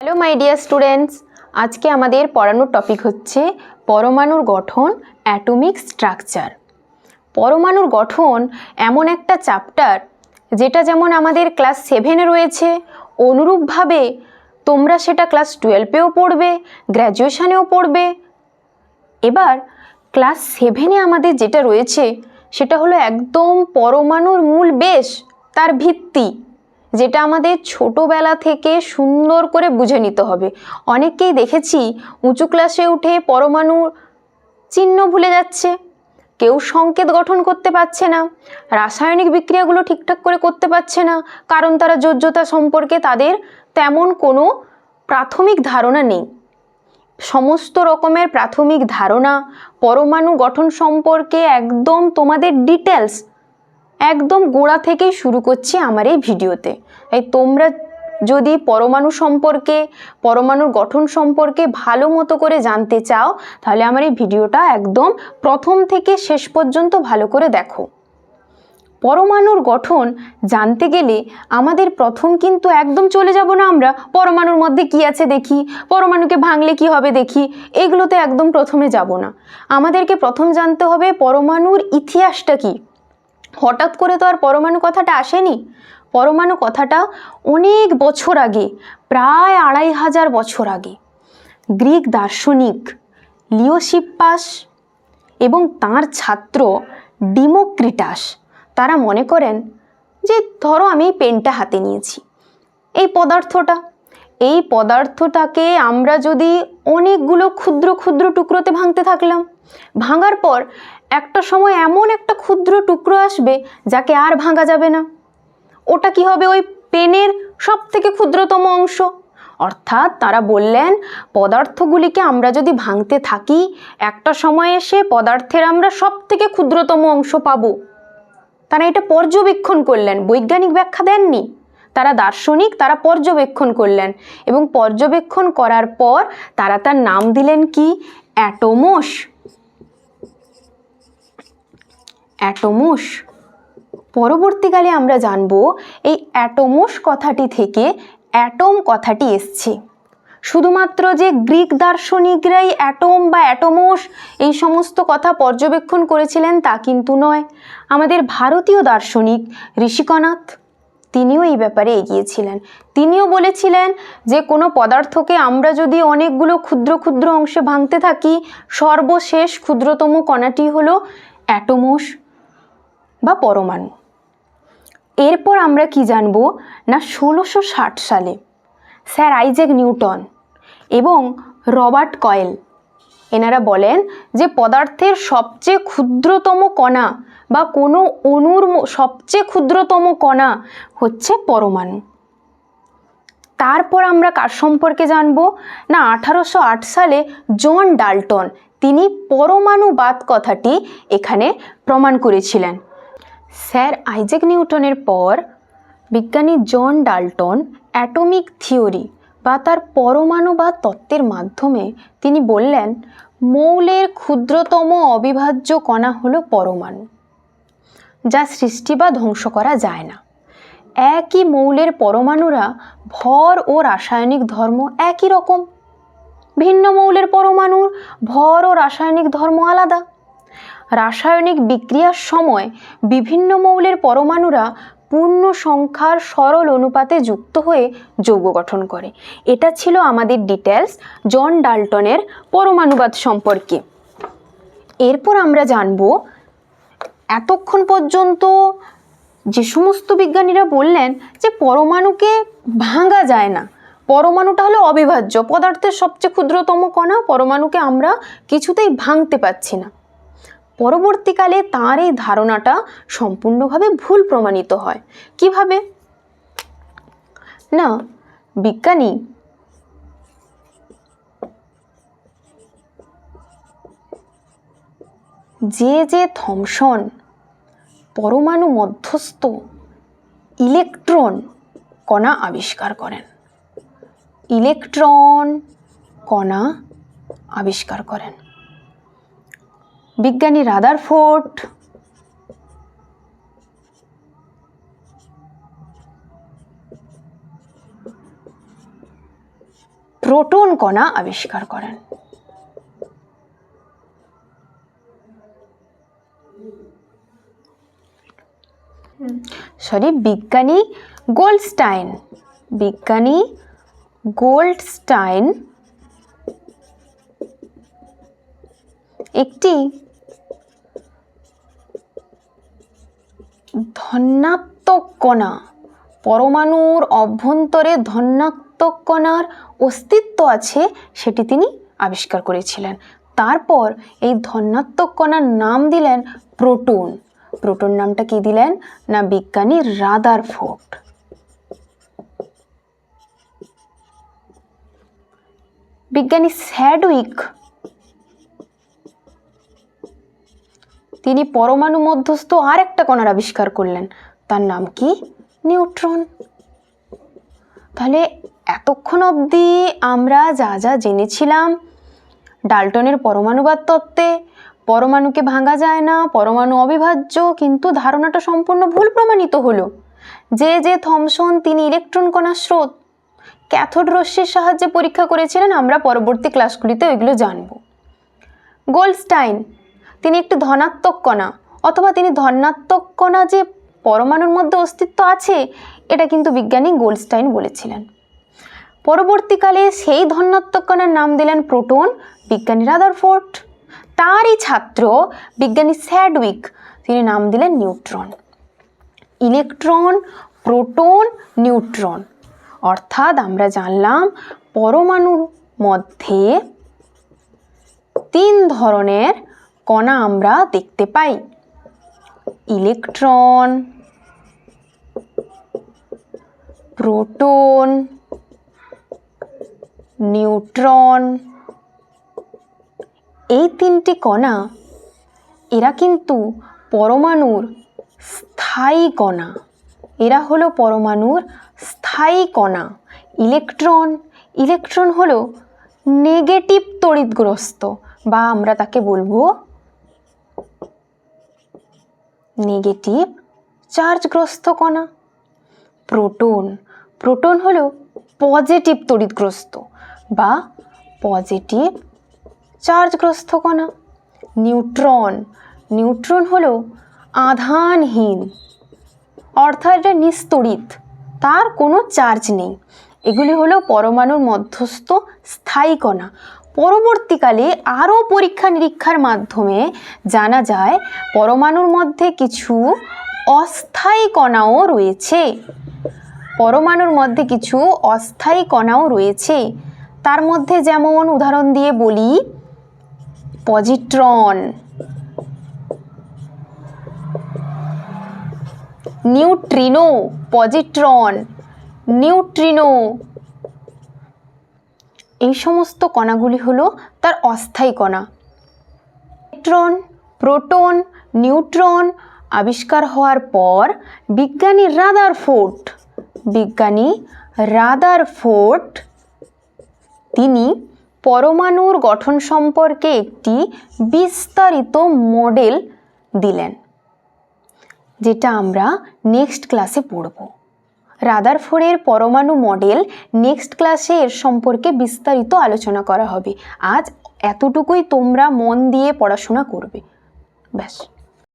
Hello my dear students, আজকে আমাদের পড়ানোর টপিক হচ্ছে পরমাণুর গঠন, অ্যাটমিক স্ট্রাকচার। পরমাণুর গঠন এমন একটা চ্যাপ্টার যেটা যেমন আমাদের ক্লাস 7-এ রয়েছে, অনুরূপভাবে তোমরা সেটা ক্লাস 12-এও পড়বে, গ্র্যাজুয়েশনেও পড়বে। এবার ক্লাস 7-এ আমাদের যেটা রয়েছে সেটা হলো একদম পরমাণুর মূল বেশ, তার ভিত্তি, যেটা আমাদের ছোটোবেলা থেকে সুন্দর করে বুঝে নিতে হবে। অনেককেই দেখেছি উঁচু ক্লাসে উঠে পরমাণুর চিহ্ন ভুলে যাচ্ছে, কেউ সংকেত গঠন করতে পারছে না, রাসায়নিক বিক্রিয়াগুলো ঠিকঠাক করে করতে পারছে না, কারণ তারা যোজ্যতা সম্পর্কে তাদের তেমন কোনো প্রাথমিক ধারণা নেই। সমস্ত রকমের প্রাথমিক ধারণা পরমাণু গঠন সম্পর্কে একদম তোমাদের ডিটেলস একদম গোড়া থেকেই শুরু করছি আমার এই ভিডিওতে। তাই তোমরা যদি পরমাণু সম্পর্কে, পরমাণুর গঠন সম্পর্কে ভালো মতো করে জানতে চাও, তাহলে আমার এই ভিডিওটা একদম প্রথম থেকে শেষ পর্যন্ত ভালো করে দেখো। পরমাণুর গঠন জানতে গেলে আমাদের প্রথম কিন্তু একদম চলে যাব না আমরা পরমাণুর মধ্যে কি আছে দেখি, পরমাণুকে ভাঙলে কি হবে দেখি, এগুলোতে একদম প্রথমে যাব না। আমাদেরকে প্রথম জানতে হবে পরমাণুর ইতিহাসটা কি। হঠাৎ করে তো আর পরমাণু কথাটা আসেনি। পরমাণু কথাটা অনেক বছর আগে, প্রায় 2500 বছর আগে গ্রিক দার্শনিক লিওসিপ্পাস এবং তাঁর ছাত্র ডিমোক্রিটাস তারা মনে করেন যে ধরো আমি এই পেনটা হাতে নিয়েছি, এই পদার্থটাকে আমরা যদি অনেকগুলো ক্ষুদ্র ক্ষুদ্র টুকরোতে ভাঙতে থাকলাম, ভাঙার পর একটা সময় এমন একটা ক্ষুদ্র টুকরো আসবে যাকে আর ভাঙা যাবে না। ওটা কি হবে? ওই পেনের সব থেকে ক্ষুদ্রতম অংশ। অর্থাৎ তারা বললেন পদার্থগুলিকে আমরা যদি ভাঙতে থাকি, একটা সময় এসে পদার্থের আমরা সব থেকে ক্ষুদ্রতম অংশ পাবো। তারা এটা পর্যবেক্ষণ করলেন, বৈজ্ঞানিক ব্যাখ্যা দেননি, তারা দার্শনিক, তারা পর্যবেক্ষণ করলেন এবং পর্যবেক্ষণ করার পর তারা তার নাম দিলেন কি? অ্যাটোমস। অ্যাটোমস। পরবর্তীকালে আমরা জানব এই অ্যাটোমস কথাটি থেকে অ্যাটম কথাটি এসছে। শুধুমাত্র যে গ্রিক দার্শনিকরাই অ্যাটম বা অ্যাটোমস এই সমস্ত কথা পর্যবেক্ষণ করেছিলেন তা কিন্তু নয়। আমাদের ভারতীয় দার্শনিক ঋষিকনাথ, তিনিও এই ব্যাপারে এগিয়েছিলেন। তিনিও বলেছিলেন যে কোনো পদার্থকে আমরা যদি অনেকগুলো ক্ষুদ্র ক্ষুদ্র অংশে ভাঙতে থাকি, সর্বশেষ ক্ষুদ্রতম কণাটি হলো অ্যাটোমস বা পরমাণু। এরপর আমরা কি জানব না 1660 সালে স্যার আইজ্যাক নিউটন এবং রবার্ট কয়েল এনারা বলেন যে পদার্থের সবচেয়ে ক্ষুদ্রতম কণা বা কোনো অণুর সবচেয়ে ক্ষুদ্রতম কণা হচ্ছে পরমাণু। তারপর আমরা কার সম্পর্কে জানব না 1808 সালে জন ডাল্টন, তিনি পরমাণুবাদ কথাটি এখানে প্রমাণ করেছিলেন। স্যার আইজ্যাক নিউটনের পর বিজ্ঞানী জন ডাল্টন অ্যাটমিক থিওরি বা তার পরমাণুবাদ তত্ত্বের মাধ্যমে তিনি বললেন মৌলের ক্ষুদ্রতম অবিভাজ্য কণা হলো পরমাণু, যা সৃষ্টি বা ধ্বংস করা যায় না। একই মৌলের পরমাণুরা ভর ও রাসায়নিক ধর্ম একই রকম, ভিন্ন মৌলের পরমাণুর ভর ও রাসায়নিক ধর্ম আলাদা। রাসায়নিক বিক্রিয়ার সময় বিভিন্ন মৌলের পরমাণুরা পূর্ণ সংখ্যার সরল অনুপাতে যুক্ত হয়ে যৌগ গঠন করে। এটা ছিল আমাদের ডিটেলস জন ডাল্টনের পরমাণুবাদ সম্পর্কে। এরপর আমরা জানব এতক্ষণ পর্যন্ত যে সমস্ত বিজ্ঞানীরা বললেন যে পরমাণুকে ভাঙা যায় না, পরমাণুটা হলো অবিভাজ্য, পদার্থের সবচেয়ে ক্ষুদ্রতম কণা, পরমাণুকে আমরা কিছুতেই ভাঙতে পারছি না। পরবর্তীকালে তার এই ধারণাটা সম্পূর্ণভাবে ভুল প্রমাণিত হয়। কিভাবে না, বিজ্ঞানী যে থমসন পরমাণু মধ্যস্থ ইলেকট্রন কণা আবিষ্কার করেন। ইলেকট্রন কণা আবিষ্কার করেন। বিজ্ঞানী রাদারফোর্ড, প্রোটন কণা আবিষ্কার করেন। বিজ্ঞানী গোল্ডস্টাইন একটি ধনাত্মক কণা, পরমাণুর অভ্যন্তরে ধনাত্মক কণার অস্তিত্ব আছে সেটি তিনি আবিষ্কার করেছিলেন। তারপর এই ধনাত্মক কণার নাম দিলেন প্রোটন। প্রোটন নামটা কি দিলেন না বিজ্ঞানী রাদারফোর্ড। বিজ্ঞানী স্যাডউইক তিনি পরমাণু মধ্যস্থ আর একটা কণার আবিষ্কার করলেন, তার নাম কি নিউট্রন। তাহলে এতক্ষণ অবধি আমরা যা যা জেনেছিলাম ডাল্টনের পরমাণুবাদ তত্ত্বে, পরমাণুকে ভাঙা যায় না, পরমাণু অবিভাজ্য, কিন্তু ধারণাটা সম্পূর্ণ ভুল প্রমাণিত হলো। যে থমসন তিনি ইলেকট্রন কণার স্রোত ক্যাথোড রশ্মির সাহায্যে পরীক্ষা করেছিলেন, আমরা পরবর্তী ক্লাসগুলিতে ওইগুলো জানব। গোল্ডস্টাইন তিনি একটি ধনাত্মক কণা অথবা তিনি ধনাত্মক কণা যে পরমাণুর মধ্যে অস্তিত্ব আছে এটা কিন্তু বিজ্ঞানী গোল্ডস্টাইন বলেছিলেন। পরবর্তীকালে সেই ধনাত্মক কণার নাম দিলেন প্রোটন বিজ্ঞানী রাদারফোর্ড। তারই ছাত্র বিজ্ঞানী স্যাডউইক তিনি নাম দিলেন নিউট্রন। ইলেকট্রন, প্রোটন, নিউট্রন, অর্থাৎ আমরা জানলাম পরমাণুর মধ্যে 3 ধরনের কণা আমরা দেখতে পাই: ইলেকট্রন, প্রোটন, নিউট্রন। এই 3টি কণা এরা কিন্তু পরমাণুর স্থায়ী কণা, এরা হলো পরমাণুর স্থায়ী কণা। ইলেকট্রন হলো নেগেটিভ তড়িৎগ্রস্ত, বা আমরা তাকে বলবো নেগেটিভ চার্জগ্রস্ত কণা। প্রোটন হলো পজিটিভ তড়িৎগ্রস্ত বা পজিটিভ চার্জগ্রস্ত কণা। নিউট্রন হলো আধানহীন, অর্থাৎ এটা নিস্তড়িত, তার কোনো চার্জ নেই। এগুলি হলো পরমাণুর মধ্যস্থ স্থায়ী কণা। পরবর্তীকালে আরও পরীক্ষা নিরীক্ষার মাধ্যমে জানা যায় পরমাণুর মধ্যে কিছু অস্থায়ী কণাও রয়েছে। তার মধ্যে যেমন উদাহরণ দিয়ে বলি পজিট্রন, নিউট্রিনো, এই সমস্ত কণাগুলি হলো তার অস্থায়ী কণা। ইলেকট্রন, প্রোটন, নিউট্রন আবিষ্কার হওয়ার পর বিজ্ঞানী রাদারফোর্ড তিনি পরমাণুর গঠন সম্পর্কে একটি বিস্তারিত মডেল দিলেন, যেটা আমরা নেক্সট ক্লাসে পড়ব। রাদারফোর্ডের পরমাণু মডেল নেক্সট ক্লাসে এর সম্পর্কে বিস্তারিত আলোচনা করা হবে। আজ এতটুকুই, তোমরা মন দিয়ে পড়াশোনা করবে, ব্যাস।